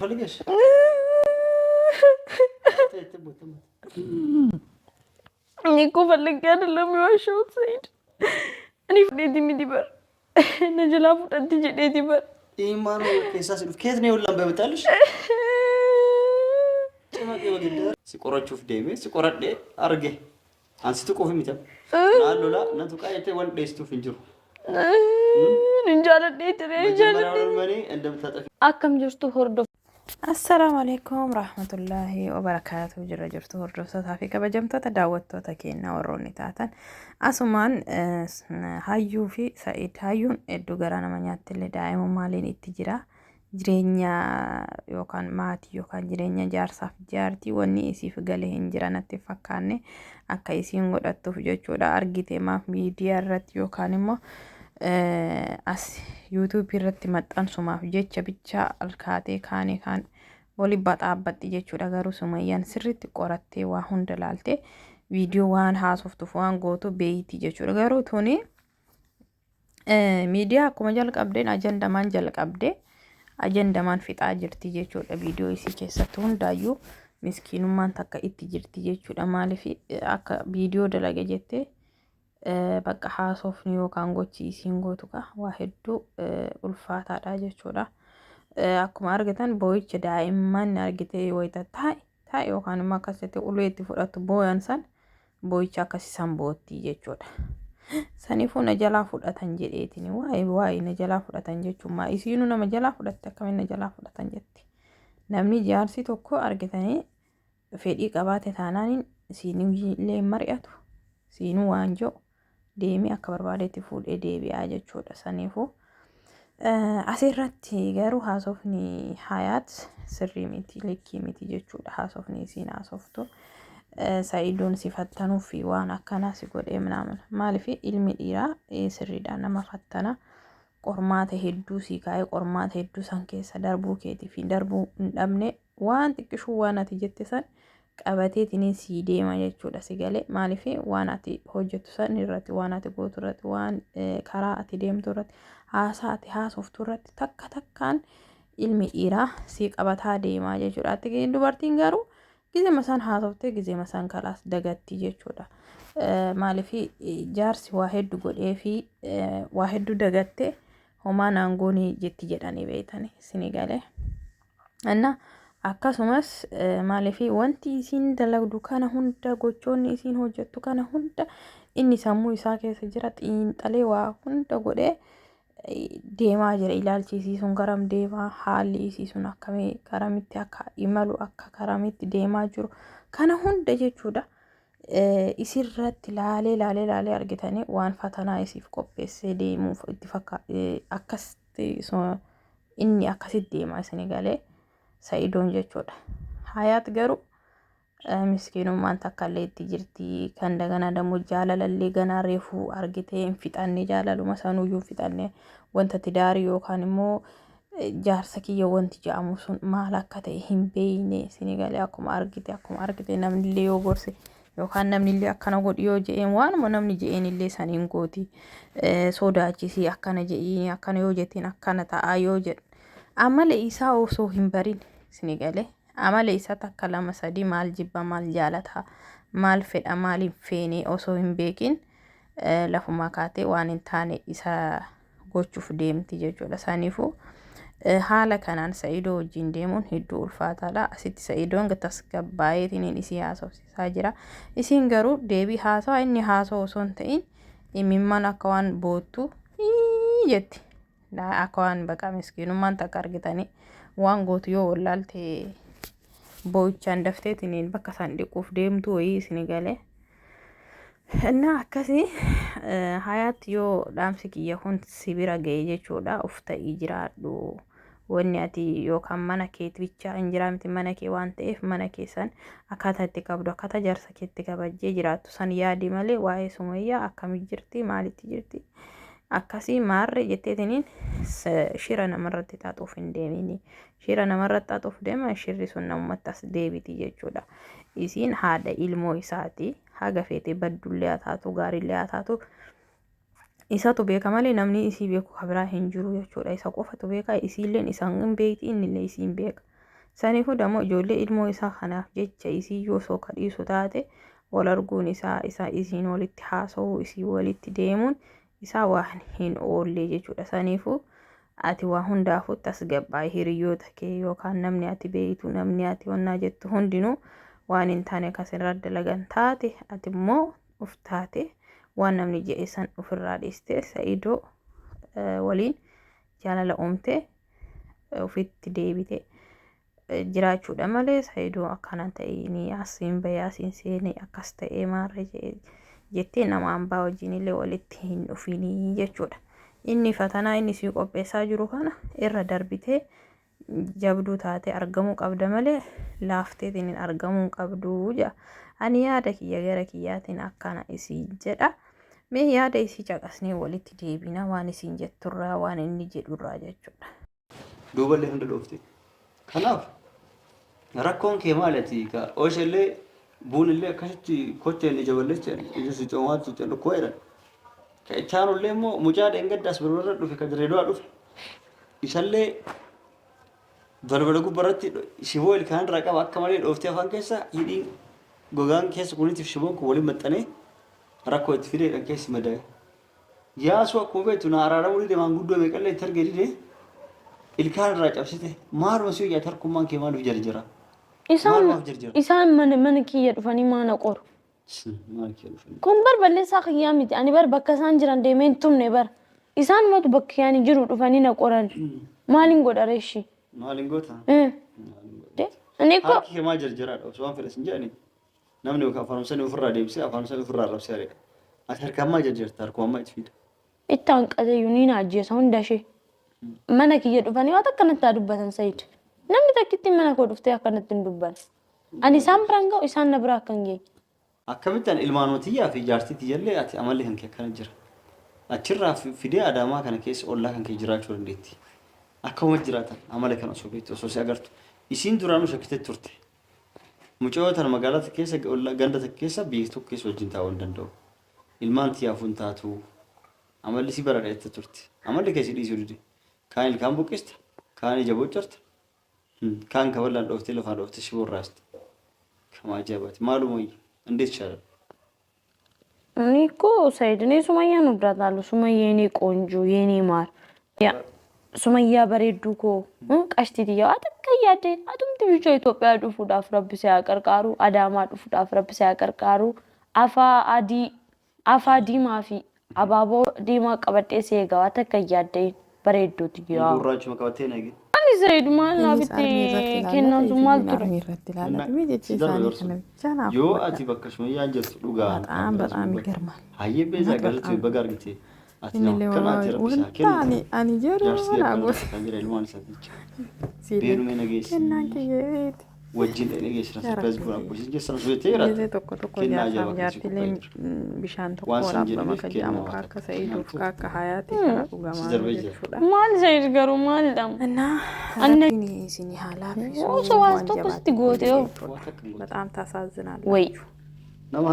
ፈልገሽ እኔ እኮ ፈልጌ አይደለም የዋሸሁት ሰይድ። እኔ ፍዴት የሚዲበር ነጀላ ፉጠት ጀዴት ይበር ኢማኑ ከሳስ ከየት ነው ሁላም በመጣልሽ ጭማቂ ወግደ ሲቆራቹፍ ደሜ ሲቆራዴ አርጌ አንስቱ ቆፍ ሚተም ናሉላ ነቱቃ የተ ወንዴስቱ ፍንጅሩ እንጃለ ዴት እንጃለ akkam jirtu hordof assalamu alaykum rahmatullahi wa barakatuh jirra jirtu hordoftoota fi kabajamtoota daawwattoota keenya warroonni taatan asumaan hayyuu fi Sa'id hayyuun hedduu gara nama nyaatti illee daa'imman maaliin itti jira jireenya yookaan maatii yookaan jireenya jaarsaaf jaartii wanni isiif galee hin jiran natti fakkaanne akka isiin godhattuuf jechuudha argite maaf miidiyaa irratti yookaan immoo as YouTube irratti maxxansumaaf jecha bicha alkaatee kaane kaan wali baxaabbatti jechuudha garuu Sumayyaan sirriitti qorattee waa hunda laaltee viidiyoo waan haasoftuuf waan gootu beeyti jechuudha garuu tuni miidiyaa akkuma jalqabdeen ajandamaan fixaa jirti jechuudha viidiyoo isii keessatti hundaayyuu miskiinummaan takka itti jirti jechuudha maaliif akka viidiyoo dalage jettee bakka haasofni yookaan gochi isiin gootuka waa hedduu ulfaataadha jechuudha akkuma argitan boo'icha daa'imman argitee wayita taa'e yookaan immoo akkasitti ulee itti fudhatu boo'an san boo'icha akkasisan bootti jechuudha saniifuu na jalaa fudhatan jedheetiin waa'ee na jalaa fudhatan jechuun maa isiinuu nama jalaa fudhatte akkamiin na jalaa fudhatan jetti namni jaarsi tokko argitanii fedhii qabaate taanaan siinuu illee mari'atu siinuu waan jiru deemee akka barbaadetti fuudhee deebi'aa jechuudha saniifuu asirratti garuu haasofni hayaat sirrii miti lekkii miti jechuudha haasofni isiin haasoftu Sa'idoon si fattanuuf waan akkanaa si godhee minaaman maaliif ilmi dhiiraa sirriidha nama fattana qormaata hedduu si kaa'ee qormaata hedduu san keessa darbuu keetii fi darbuu hin dhabne waan xiqqishuu waan ati jette san qabateetiin si deema jechuudha si galee maaliif waan ati hojjettu san irratti waan ati gootu irratti waan karaa ati deemtu irratti haasaa ati haasoftu irratti takka takkaan ilmi dhiiraa si qabataa deema jechuudha ati dubartiin garuu gizee masaan haasoftee gizee masaan kalaas dagatti jechuudha maaliif jaarsi waa hedduu godhee fi waa hedduu dagatte homaa naangoonii jetti jedhanii beeytanii sini galee anna akkasumas maaliif wanti isiin dalagdu kana hunda gochoonni isiin hojjettu kana hunda inni sammuu isaa keessa jira xiinxalee waa hunda godhee deemaa jira ilaalchisiisuun garam deemaa haalli isiisuun akkamii karamitti akka imalu akka karamitti deemaa jiru kana hunda jechuudha isirratti laalee argitanii waan fatanaa isiif qopheessee deemuuf itti fakkaate akkasitti inni akkasitti deemaa isin galee Sa'idoon jechuudha hayaat garuu miskiinummaan takka illee itti jirti kan dagana dammoo jaalalallee ganaa reefuu argitee hin fixanne jaalaluma sanuuyyuu fixanne wanta tidaarii yookaan immoo jaarsa kiyya wanti jedhamu sun maal akka ta'e hin beeyne isin galee akkuma argite namnillee yoo gorse yookaan namnillee akkana godhi yoo je'een waanuma namni je'een illee saniin gooti sodaachisii akkana je'iin akkana yoo jettiin akkana ta'aa yoo jedhu amala isaa osoo hin barin isin galee amala isaa takka lama sadii maal jibba maal jaalata maal fedha maal hin feene osoo hin beekin lafuma kaatee waan hin taane isa gochuuf deemti jechuudha saniifuu haala kanaan Sa'idoo wajjin deemuun hedduu ulfaataadha asitti Sa'idoon tasgabbaa'eetiin isii haasofsiisaa jira isiin garuu deebii haasawa inni haasawa osoo hin ta'in imimmaan akka waan boottu jetti akka waan baqa miskiinummaan takka argitanii waan gootu yoo wallaalte boo'ichaan dafteetiin bakka isaan dhiquuf deemtu wayii isin galee እና akkasii hayaatti yoo dhaamsi kiyya kun sibira ga'e jechuudha uf ta'ii jiraadhu wanni ati yookaan mana keetti bichaa hin jiraamti mana kee waan ta'eef mana keessan akkaataa itti qabdu akkaataa jaarsa keetti kabajjee jiraattu san yaadi malee waa'ee Sumayyaa akkamitti jirti maalitti jirti akkasii maarre jetteetiniin shira namarratti xaaxuuf hin deemini shira namarratti xaaxuuf deema shirri sun namumatti as deebiti jechuudha isiin haadha ilmoo isaati haga feete baddullee haa taatu gaariillee haa taatu isatu beeka malee namni isii beeku kabiraa hin jiru jechuudha isa qofatu beeka isiilleen isaan hin beekti innillee isiin beeka Saniifuu dammoo ijoollee ilmoo isaa kanaaf jecha isii yoo soo kadhiisu taate wal arguun isaa isiin walitti haasa'uu isii walitti deemuun isaa waan hin oolle jechuudha. Saniifuu ati waa hundaafuu tasgabbaa hiriyoota kee yookaan namni ati beeytu namni ati wannaa jettu hundinuu waan hin taane akkasirra dalagan taate ati immoo uf taate waan namni jedhe san ofirraa dhiistee Sa'iidoo waliin jaalala uumtee ofitti deebite jiraachuudha malee Sa'iidoo akkana ta'e ni asiin bayaasiin seenee akkas ta'ee maarra jettee nama hambaa wajjin illee walitti hin dhufinii jechuudha. Inni fatanaa inni sii qopheessaa jiru kana irra darbitee jabduu taate argamuu qabda malee laafteetiin hin argamuu qabdu jaa. Ani yaada kiyya gara kiyyaatiin akkana isii jedha. Mee yaada isii caqasnee walitti deebina waan isiin jetturraa waan inni jedhurraa jechuudha. Duuballee hunda dhoofte. Kanaaf rakkoon kee maalati? Ooshallee buunillee akkasitti kotteen ija balleessan ija si coomaatti ija dhukkoo jedhan. Ka'ichaanullee immoo mucaa dheengaddaas barbaada dhufe ka direedoo dhufe. Isallee balbala gubbarratti shiboo ilkaan irraa qaba akka malee dhooftee afaan keessa hidhiin gogaan keessa kuniitiif shiboon kun waliin maxxanee rakkoo itti fideedhaan keessi madaa'e. Yaasuu akkuma beektu na araaramuu dide maanguddoo meeqallee itti argee dide ilkaan irraa cabsite maaluma si hojjaa tarkummaan kee maaluuf jarjira? Isaan mana kiyya dhufanii maana qoru. Kun balleessaa kiyyaa miti. Ani bakka isaan jiran deemeen tumne bar. Isaan matu bakka yaani jiru dhufanii na qoran. Maaliin godha reeshi? Maaliin goota? Ani ko harki kemaa jarjiraadha. Osoo waan fedhas hin jedhani. Namni yookaan afaan sanii ofirraa deebisee afaan sanii ofirraa arrabsee adeema. Ati harkaan jarjarta harkuma ammaa itti fida. Itti hanqateeyyuu ni naajjeessa hunda ishee. Mana kiyya dhufanii waan akkanatti dubbatan Sa'iid. Namni takkitti mana koo dhuftee akkanatti hin dubban. Ani isaan biraan ga'u isaan na biraa akkan geenye. Akkamittaan ilmaanootii fi jaartiitti jallee ati amalli kan kee akkana jira. Achirraa fidee adaamaa kana keessa ollaa kan kee jiraachuu dandeetti. Akkuma jiraatan amala kana osoo beektu osoo si agartu. Isiin duraanuu shakkitee turte. Mucootaan magaalaa keessa ganda keessa biyya tokko keessa wajjin taa'uu hin danda'u. Ilmaan tiyaafuun taatu amalli si bara dheettee turte. Amalli keessi dhiisuu dide. Kaan ilkaan buqqista, kaan ija boccorta, kaan kaballaan dhooftee lafaan dhooftee shiboo raaste. Kama ajaa'ibaati. Maalumayya እንዴት ይቻላል? እኔ እኮ ሰይድ እኔ ሱመያን እወዳታለሁ። ሱመያ የኔ ቆንጆ የኔ ማር ያ ሱመያ በሬዱ ኮ ቀሽቲትያ አጥቀያደ አጥምት ብቻ ኢትዮጵያ ዱፉዳፍ ረብሰ ያቀርቃሩ አዳማ ዱፉዳፍ ረብሰ ያቀርቃሩ አፋ ዲማፊ አባቦ ዲማ ቀበጤ ሲጋዋ ተከያደ በሬዱት ያ ጉራቹ መቀበቴ ነኝ Said mal nabiti kenna zumal tur yoo ati bakka shumayyaa jirtu dhugaa በጣም ይገርማል hayyee beeza galtu bagargite ati nama kana jirabisa kenna ani jero nago kan jira ilmaan isaati beenu me nagees wajjin nagees rasbaz gura bujin jesan suuteera tokko yaasam jaartileen bishaan tokko waraabama kajamu akka Sa'iiduuf akka hayaati dhugamaa jechuudha maal Sa'iid garuu maal dham እና አንነኒ ሲኒ ሐላፊ ሰው ዋስቶ ኩስቲ ጎቴው በጣም ታሳዝናል ወይ nama